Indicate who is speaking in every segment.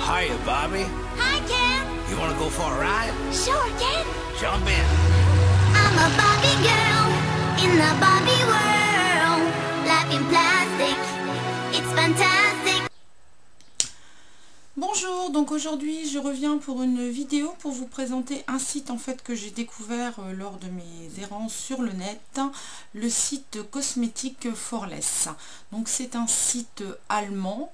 Speaker 1: Hiya, Bobby.
Speaker 2: Hi, Ken.
Speaker 1: You want to go for a ride?
Speaker 2: Sure, Ken.
Speaker 1: Jump in.
Speaker 2: I'm a Barbie girl in the Barbie world. Life in plastic, it's fantastic.
Speaker 3: Bonjour, donc aujourd'hui je reviens pour une vidéo pour vous présenter un site en fait que j'ai découvert lors de mes errances sur le net, le site Cosmétique Forless. Donc c'est un site allemand.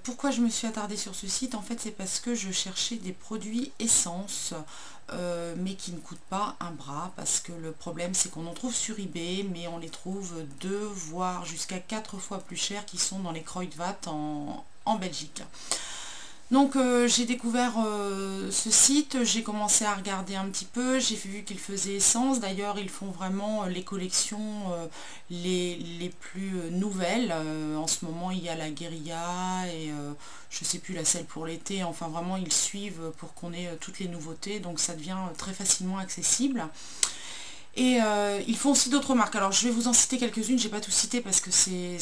Speaker 3: Pourquoi je me suis attardée sur ce site? En fait c'est parce que je cherchais des produits essence mais qui ne coûtent pas un bras, parce que le problème c'est qu'on en trouve sur eBay mais on les trouve 2 voire jusqu'à 4 fois plus chers qui sont dans les Kruidvat en Belgique. Donc j'ai découvert ce site, j'ai commencé à regarder un petit peu, j'ai vu qu'ils faisaient essence. D'ailleurs ils font vraiment les collections les plus nouvelles. En ce moment il y a la guérilla et je sais plus, la selle pour l'été. Enfin vraiment ils suivent pour qu'on ait toutes les nouveautés, donc ça devient très facilement accessible. Et ils font aussi d'autres marques. Alors je vais vous en citer quelques-unes, j'ai pas tout cité parce que c'est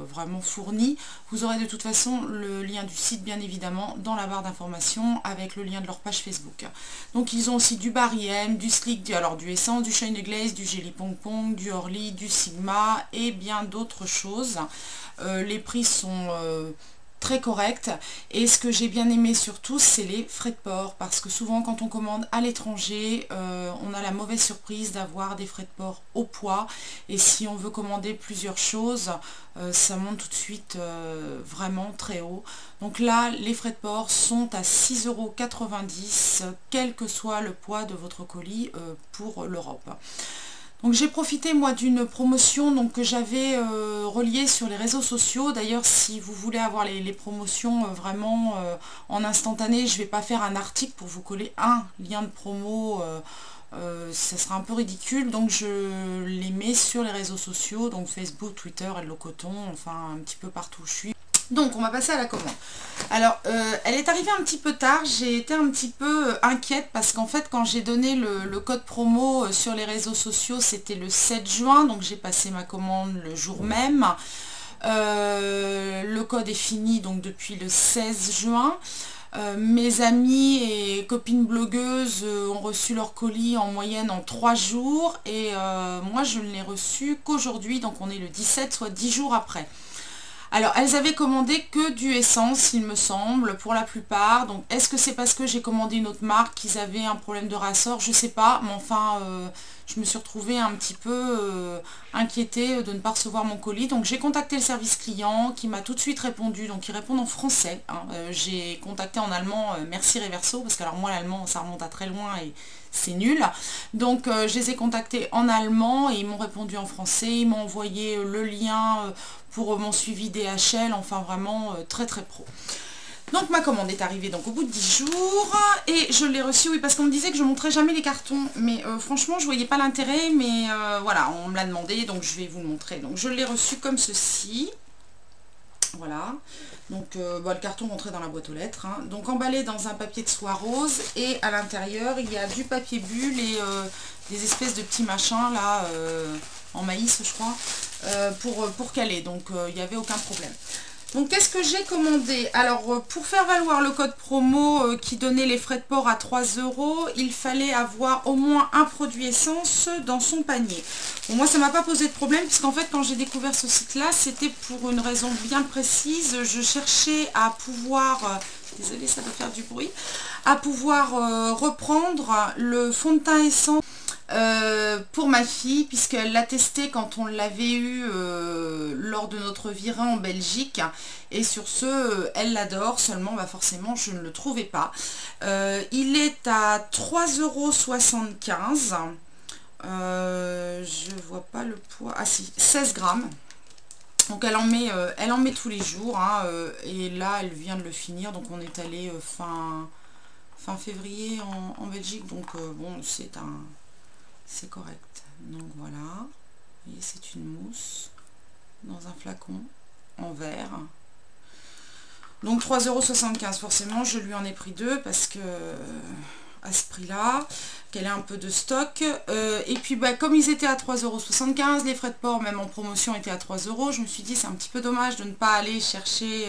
Speaker 3: vraiment fourni. Vous aurez de toute façon le lien du site bien évidemment dans la barre d'informations avec le lien de leur page Facebook. Donc ils ont aussi du Barry M, du Slick, du Essence, du Shine Glaze, du Jelly Pong Pong, du Orly, du Sigma et bien d'autres choses. Les prix sont très correct, et ce que j'ai bien aimé surtout c'est les frais de port, parce que souvent quand on commande à l'étranger on a la mauvaise surprise d'avoir des frais de port au poids, et si on veut commander plusieurs choses ça monte tout de suite vraiment très haut. Donc là les frais de port sont à 6,90 €, quel que soit le poids de votre colis pour l'Europe. Donc j'ai profité moi d'une promotion donc, que j'avais reliée sur les réseaux sociaux. D'ailleurs si vous voulez avoir les promotions vraiment en instantané, je ne vais pas faire un article pour vous coller un lien de promo, ça sera un peu ridicule, donc je les mets sur les réseaux sociaux, donc Facebook, Twitter, Hello Coton, enfin un petit peu partout où je suis. Donc on va passer à la commande. Alors elle est arrivée un petit peu tard, j'ai été un petit peu inquiète parce qu'en fait quand j'ai donné le code promo sur les réseaux sociaux c'était le 7 juin, donc j'ai passé ma commande le jour même. Le code est fini donc depuis le 16 juin. Mes amis et copines blogueuses ont reçu leur colis en moyenne en 3 jours et moi je ne l'ai reçu qu'aujourd'hui, donc on est le 17, soit 10 jours après. Alors elles avaient commandé que du Essence il me semble pour la plupart, donc est-ce que c'est parce que j'ai commandé une autre marque qu'ils avaient un problème de rassort, je sais pas, mais enfin je me suis retrouvée un petit peu inquiétée de ne pas recevoir mon colis. Donc j'ai contacté le service client qui m'a tout de suite répondu, donc ils répondent en français, hein. J'ai contacté en allemand, merci Reverso, parce que alors moi l'allemand ça remonte à très loin et c'est nul. Donc je les ai contactés en allemand et ils m'ont répondu en français, ils m'ont envoyé le lien pour mon suivi DHL, enfin vraiment très très pro. Donc ma commande est arrivée donc au bout de 10 jours et je l'ai reçue, oui, parce qu'on me disait que je ne montrais jamais les cartons, mais franchement je voyais pas l'intérêt, mais voilà, on me l'a demandé donc je vais vous le montrer. Donc je l'ai reçu comme ceci, voilà, donc le carton rentrait dans la boîte aux lettres, hein. Donc emballé dans un papier de soie rose, et à l'intérieur il y a du papier bulle et des espèces de petits machins là en maïs je crois, pour caler, donc il n'y avait aucun problème. Donc qu'est-ce que j'ai commandé? Alors pour faire valoir le code promo qui donnait les frais de port à 3 €, il fallait avoir au moins un produit essence dans son panier. Bon, moi ça m'a pas posé de problème, puisqu'en fait quand j'ai découvert ce site là c'était pour une raison bien précise. Je cherchais à pouvoir, désolée ça doit faire du bruit, à pouvoir reprendre le fond de teint essence pour ma fille, puisqu'elle l'a testé quand on l'avait eu lors de notre virée en Belgique, et sur ce elle l'adore, seulement bah, forcément je ne le trouvais pas. Il est à 3,75 €, je vois pas le poids, ah si, 16 grammes. Donc elle en met tous les jours, hein, et là elle vient de le finir, donc on est allé fin février en Belgique, donc bon c'est correct. Donc voilà, vous voyez c'est une mousse dans un flacon en verre. Donc 3,75 €, forcément je lui en ai pris 2 parce que à ce prix là, qu'elle ait un peu de stock. Et puis bah, comme ils étaient à 3,75 €, les frais de port même en promotion étaient à 3 €, je me suis dit c'est un petit peu dommage de ne pas aller chercher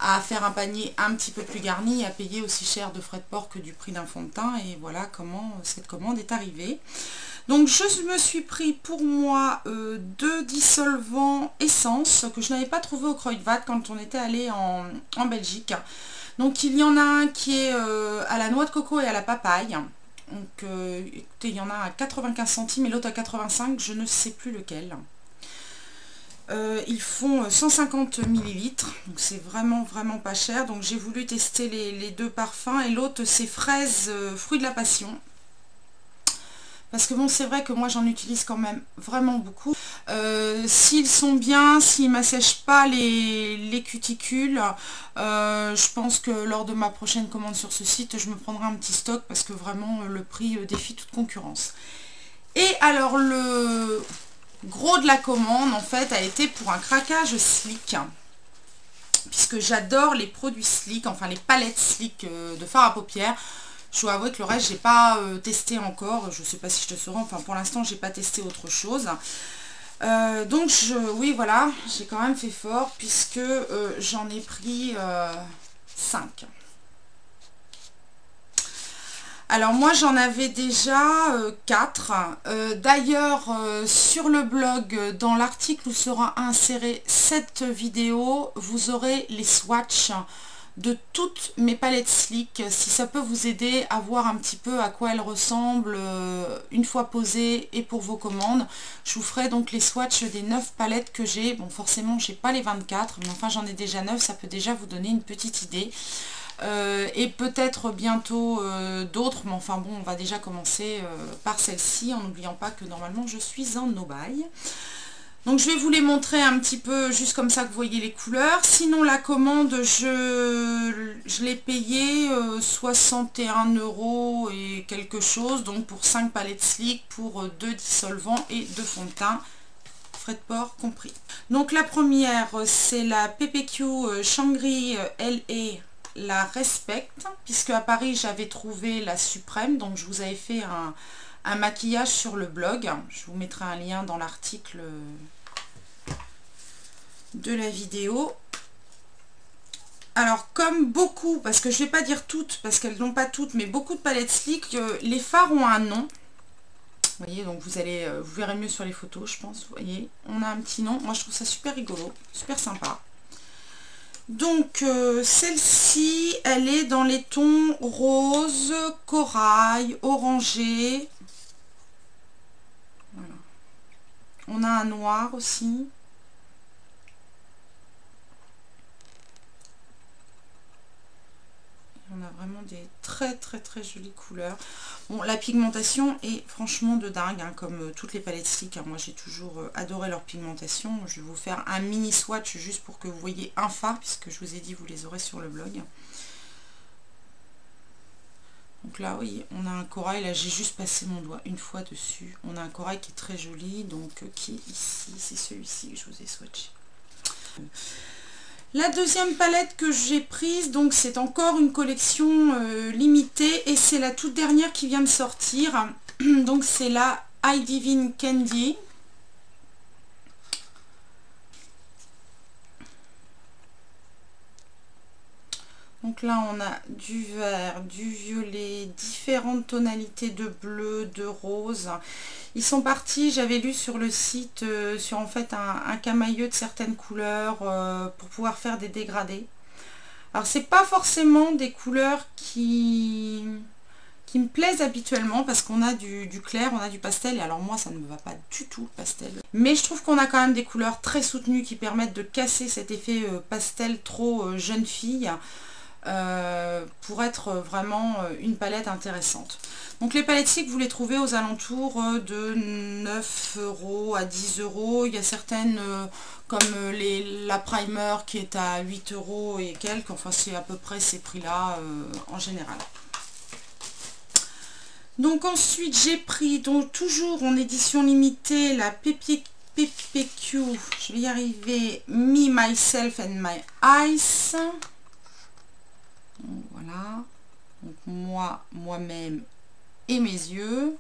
Speaker 3: à faire un panier un petit peu plus garni, à payer aussi cher de frais de port que du prix d'un fond de teint. Et voilà comment cette commande est arrivée. Donc je me suis pris pour moi 2 dissolvants essence que je n'avais pas trouvé au Kruidvat quand on était allé en Belgique. Donc il y en a un qui est à la noix de coco et à la papaye. Donc écoutez, il y en a à 95 centimes et l'autre à 85, je ne sais plus lequel. Ils font 150 ml, donc c'est vraiment pas cher. Donc j'ai voulu tester les deux parfums, et l'autre c'est fraise fruit de la passion. Parce que bon, c'est vrai que moi j'en utilise quand même vraiment beaucoup. S'ils sont bien, s'ils ne m'assèchent pas les cuticules, je pense que lors de ma prochaine commande sur ce site, je me prendrai un petit stock parce que vraiment le prix défie toute concurrence. Et alors le gros de la commande en fait a été pour un craquage Sleek. Puisque j'adore les produits Sleek, enfin les palettes Sleek de fard à paupières. Je dois avouer que le reste, j'ai pas testé encore. Je sais pas si je te saurai. Enfin, pour l'instant, j'ai pas testé autre chose. Donc, oui, voilà. J'ai quand même fait fort puisque j'en ai pris 5. Alors, moi, j'en avais déjà 4. D'ailleurs, sur le blog, dans l'article où sera insérée cette vidéo, vous aurez les swatchs de toutes mes palettes Sleek, si ça peut vous aider à voir un petit peu à quoi elles ressemblent une fois posées et pour vos commandes. Je vous ferai donc les swatchs des 9 palettes que j'ai. Bon, forcément j'ai pas les 24, mais enfin j'en ai déjà 9, ça peut déjà vous donner une petite idée. Et peut-être bientôt d'autres, mais enfin bon, on va déjà commencer par celle-ci en n'oubliant pas que normalement je suis en no-buy. Donc je vais vous les montrer un petit peu juste comme ça que vous voyez les couleurs. Sinon la commande, je l'ai payée 61 € et quelque chose. Donc pour 5 palettes Sleek, pour 2 dissolvants et 2 fonds de teint, frais de port compris. Donc la première c'est la PPQ Shangri LA, la Respect. Puisque à Paris j'avais trouvé la Suprême, donc je vous avais fait un maquillage sur le blog. Je vous mettrai un lien dans l'article de la vidéo. Alors comme beaucoup, parce que je vais pas dire toutes parce qu'elles n'ont pas toutes, mais beaucoup de palettes Sleek, les fards ont un nom. Vous voyez, donc vous verrez mieux sur les photos, je pense. Vous voyez, on a un petit nom. Moi je trouve ça super rigolo, super sympa. Donc celle-ci, elle est dans les tons rose, corail, orangé. Voilà. On a un noir aussi. On a vraiment des très jolies couleurs. Bon, la pigmentation est franchement de dingue, hein, comme toutes les palettes Sleek. Hein. Moi j'ai toujours adoré leur pigmentation. Je vais vous faire un mini swatch juste pour que vous voyez un fard, puisque je vous ai dit vous les aurez sur le blog. Donc là, oui, on a un corail. Là, j'ai juste passé mon doigt une fois dessus. On a un corail qui est très joli, donc qui est ici. C'est celui-ci que je vous ai swatché. La deuxième palette que j'ai prise, donc c'est encore une collection limitée et c'est la toute dernière qui vient de sortir. Donc c'est la I Divine Candy. Donc là on a du vert, du violet, différentes tonalités de bleu, de rose. Ils sont partis, j'avais lu sur le site, sur en fait un camailleux de certaines couleurs pour pouvoir faire des dégradés. Alors c'est pas forcément des couleurs qui me plaisent habituellement parce qu'on a du clair, on a du pastel et alors moi ça ne me va pas du tout le pastel. Mais je trouve qu'on a quand même des couleurs très soutenues qui permettent de casser cet effet pastel trop jeune fille. Pour être vraiment une palette intéressante. Donc les palettes Sleek, vous les trouvez aux alentours de 9 € à 10 €. Il y a certaines comme la Primer qui est à 8 € et quelques. Enfin c'est à peu près ces prix là en général. Donc ensuite j'ai pris, donc toujours en édition limitée, la PPQ, je vais y arriver, Me, Myself and My Eyes. Donc, voilà, donc moi-même et mes yeux.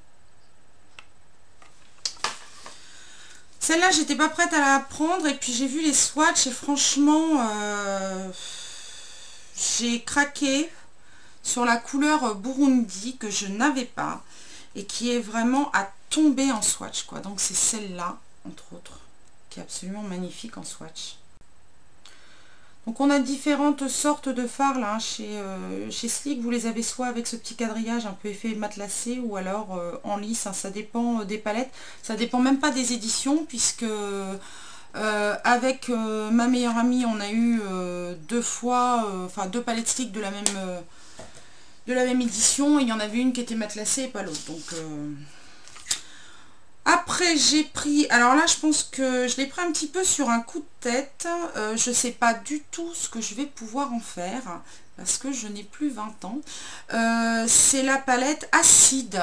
Speaker 3: Celle-là, j'étais pas prête à la prendre et puis j'ai vu les swatchs et franchement, j'ai craqué sur la couleur Burundi que je n'avais pas et qui est vraiment à tomber en swatch, quoi. Donc c'est celle-là, entre autres, qui est absolument magnifique en swatch. Donc on a différentes sortes de fards là, chez Sleek. Vous les avez soit avec ce petit quadrillage un peu effet matelassé ou alors en lisse, hein. Ça dépend des palettes, ça dépend même pas des éditions, puisque avec ma meilleure amie on a eu deux palettes Sleek de la même édition. Il y en avait une qui était matelassée et pas l'autre. Donc après j'ai pris, alors là je pense que je l'ai pris un petit peu sur un coup de tête, je sais pas du tout ce que je vais pouvoir en faire parce que je n'ai plus 20 ans. C'est la palette acide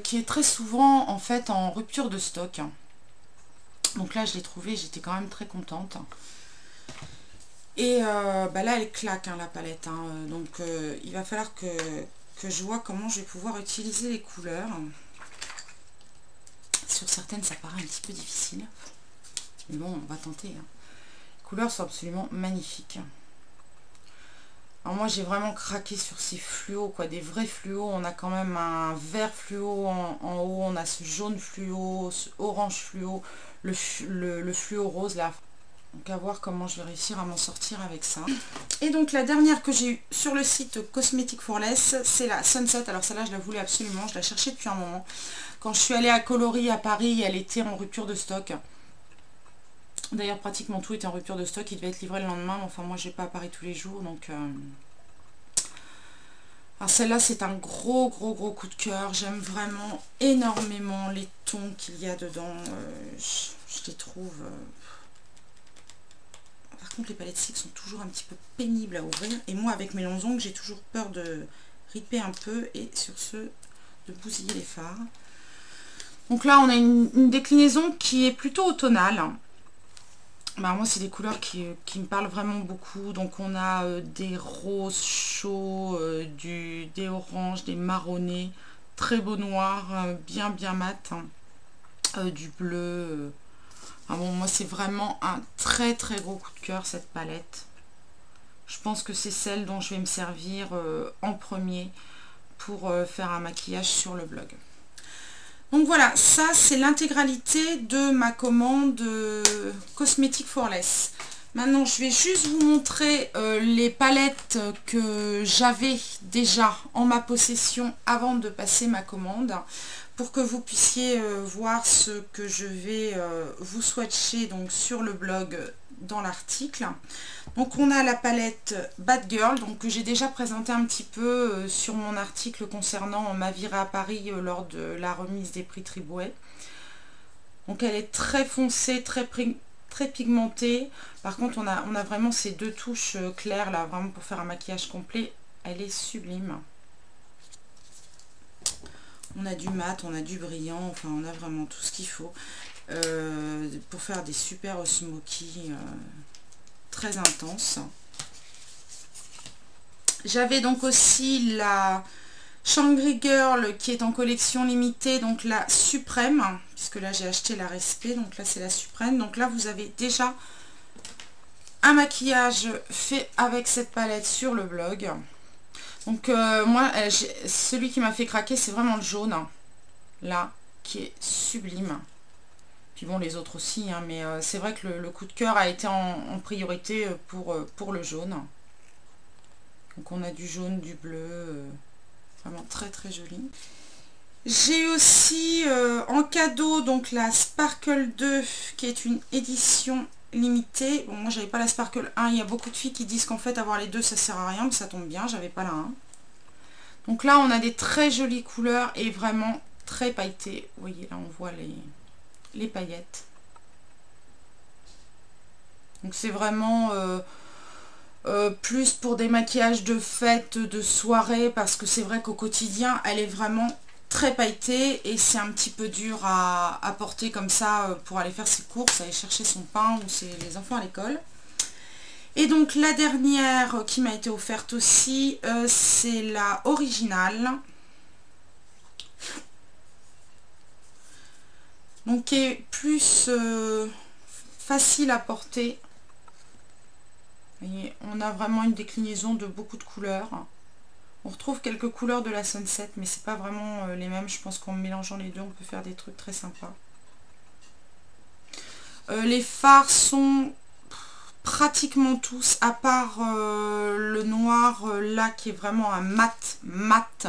Speaker 3: qui est très souvent en fait en rupture de stock. Donc là je l'ai trouvée, j'étais quand même très contente. Et bah là elle claque, hein, la palette, hein. Donc il va falloir que je vois comment je vais pouvoir utiliser les couleurs. Sur certaines ça paraît un petit peu difficile, mais bon on va tenter, hein. Les couleurs sont absolument magnifiques. Alors moi j'ai vraiment craqué sur ces fluos, quoi, des vrais fluos. On a quand même un vert fluo en haut, on a ce jaune fluo, ce orange fluo, le fluo rose là. Donc à voir comment je vais réussir à m'en sortir avec ça. Et donc la dernière que j'ai eue sur le site Cosmetic for Less, c'est la Sunset. Alors celle-là je la voulais absolument, je la cherchais depuis un moment. Quand je suis allée à Coloris à Paris, elle était en rupture de stock. D'ailleurs pratiquement tout était en rupture de stock, il devait être livré le lendemain, mais enfin moi je n'ai pas à Paris tous les jours, donc... Alors celle-là c'est un gros coup de cœur, j'aime vraiment énormément les tons qu'il y a dedans, je les trouve... Par contre les palettes Sleek sont toujours un petit peu pénibles à ouvrir, et moi avec mes longs ongles j'ai toujours peur de riper un peu et sur ce de bousiller les fards. Donc là on a une déclinaison qui est plutôt automnale. Bah, moi c'est des couleurs qui me parlent vraiment beaucoup. Donc on a des roses chauds, des oranges, des marronnés, très beau noir, bien mat, du bleu. Ah bon, moi c'est vraiment un très gros coup de cœur cette palette. Je pense que c'est celle dont je vais me servir en premier pour faire un maquillage sur le blog. Donc voilà, ça c'est l'intégralité de ma commande Cosmetic for Less. Maintenant je vais juste vous montrer les palettes que j'avais déjà en ma possession avant de passer ma commande, pour que vous puissiez voir ce que je vais vous swatcher donc sur le blog dans l'article. Donc on a la palette Bad Girl, donc que j'ai déjà présenté un petit peu sur mon article concernant ma virée à Paris lors de la remise des prix Tribouet. Donc elle est très foncée, très pigmentée. Par contre on a vraiment ces deux touches claires là, vraiment pour faire un maquillage complet. Elle est sublime. On a du mat, on a du brillant, enfin on a vraiment tout ce qu'il faut pour faire des super smoky très intenses. J'avais donc aussi la Shangri Girl qui est en collection limitée, donc la Suprême, puisque là j'ai acheté la Respect, donc là c'est la Suprême. Donc là vous avez déjà un maquillage fait avec cette palette sur le blog. Donc moi, celui qui m'a fait craquer, c'est vraiment le jaune, là, qui est sublime. Puis bon, les autres aussi, hein, mais c'est vrai que le coup de cœur a été en priorité pour le jaune. Donc on a du jaune, du bleu, vraiment très joli. J'ai aussi en cadeau donc la Sparkle 2, qui est une édition limitée. Bon, moi j'avais pas la Sparkle 1, il y a beaucoup de filles qui disent qu'en fait avoir les deux ça sert à rien, mais ça tombe bien, j'avais pas la 1. Donc là on a des très jolies couleurs et vraiment très pailletées. Vous voyez là on voit les paillettes. Donc c'est vraiment plus pour des maquillages de fête, de soirée, parce que c'est vrai qu'au quotidien elle est vraiment très pailletée et c'est un petit peu dur à porter comme ça pour aller faire ses courses, aller chercher son pain ou les enfants à l'école. Et donc la dernière qui m'a été offerte aussi, c'est la originale. Donc qui est plus facile à porter. Et on a vraiment une déclinaison de beaucoup de couleurs. On retrouve quelques couleurs de la Sunset, mais c'est pas vraiment les mêmes. Je pense qu'en mélangeant les deux, on peut faire des trucs très sympas. Les fards sont pratiquement tous, à part le noir là qui est vraiment un mat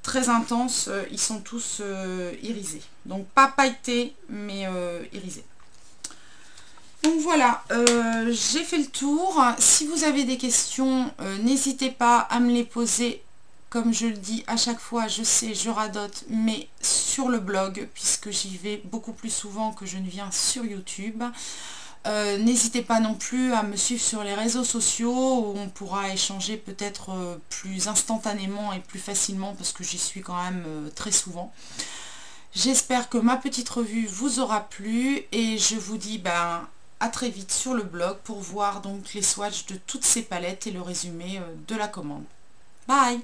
Speaker 3: très intense, ils sont tous irisés. Donc pas pailletés, mais irisés. Donc voilà, j'ai fait le tour. Si vous avez des questions, n'hésitez pas à me les poser. Comme je le dis à chaque fois, je sais, je radote, mais sur le blog, puisque j'y vais beaucoup plus souvent que je ne viens sur YouTube. N'hésitez pas non plus à me suivre sur les réseaux sociaux, où on pourra échanger peut-être plus instantanément et plus facilement, parce que j'y suis quand même très souvent. J'espère que ma petite revue vous aura plu, et je vous dis à très vite sur le blog pour voir donc les swatchs de toutes ces palettes et le résumé de la commande. Bye!